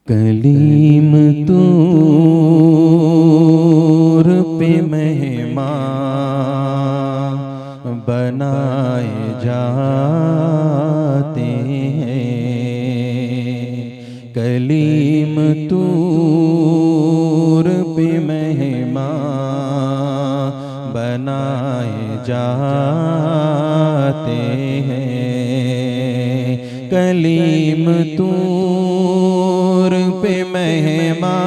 کلیم طور پہ مہمان بنائے جاتے ہیں، کلیم طور پہ مہمان بنائے جاتے ہیں، کلیم طور پہ مہمان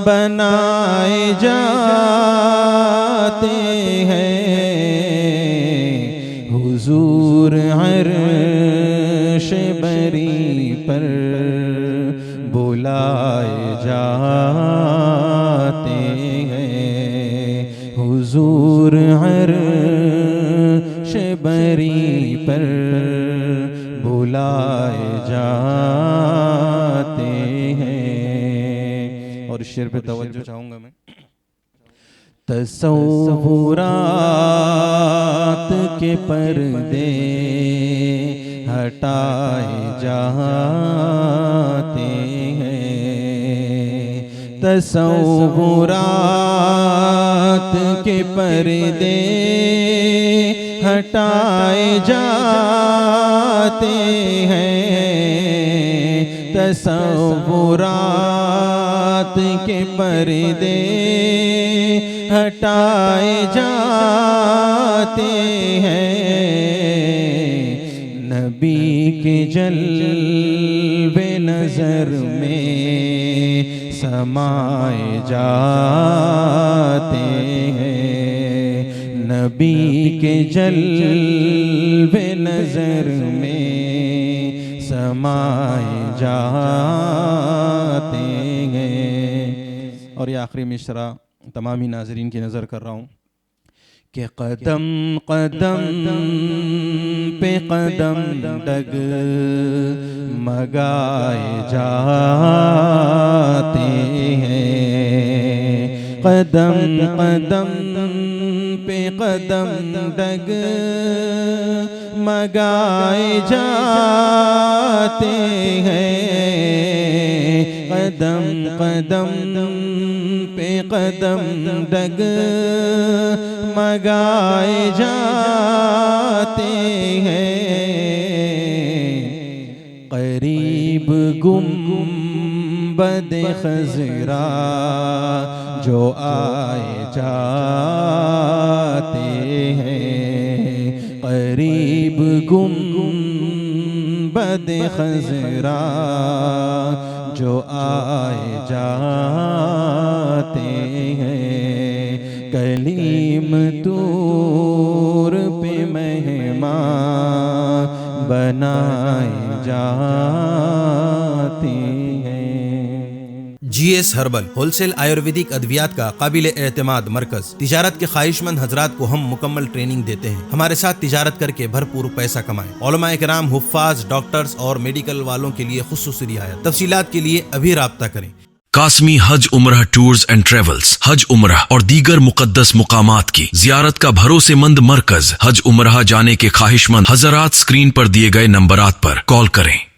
بنائے جاتے ہیں، حضور عرش بری پر بلائے جاتے ہیں، حضور عرش بری پر بلائے جاتے ہیں۔ اور اس شعر پہ توجہ چاہوں گا میں۔ تصورات کے پردے ہٹائے جاتے ہیں، تصورات کے پردے ہٹائے جاتے ہیں، تصورات کے پردے ہٹائے جاتے ہیں، نبی کے جلوے نظر میں سمائے جاتے ہیں، نبی کے جلوے نظر میں سمائے جاتے ہیں۔ اور یہ آخری مصرع تمامی ناظرین کی نظر کر رہا ہوں کہ قدم قدم پہ قدم ڈگ مگائے جاتے ہیں، قدم قدم پہ قدم ڈگ مگائے جاتے ہیں، قدم قدم پہ قدم ڈگ مگائے جاتے ہیں، قریب گنبد خضرا جو آئے جاتے ہیں، قریب گنبد خضرا جو آئے جاتے ہیں، کلیم طور پہ مہمان بنائے جاتے ہیں۔ G S herbal wholesale آیورویدک ادویات کا قابل اعتماد مرکز۔ تجارت کے خواہش مند حضرات کو ہم مکمل ٹریننگ دیتے ہیں، ہمارے ساتھ تجارت کر کے بھرپور پیسہ کمائیں۔ علماء کرام، حفاظ، ڈاکٹرز اور میڈیکل والوں کے لیے خصوصی رعایت۔ تفصیلات کے لیے ابھی رابطہ کریں۔ قاسمی حج عمرہ ٹورز اینڈ ٹریولز، حج عمرہ اور دیگر مقدس مقامات کی زیارت کا بھروسے مند مرکز۔ حج عمرہ جانے کے خواہش مند حضرات اسکرین پر دیے گئے نمبرات پر کال کریں۔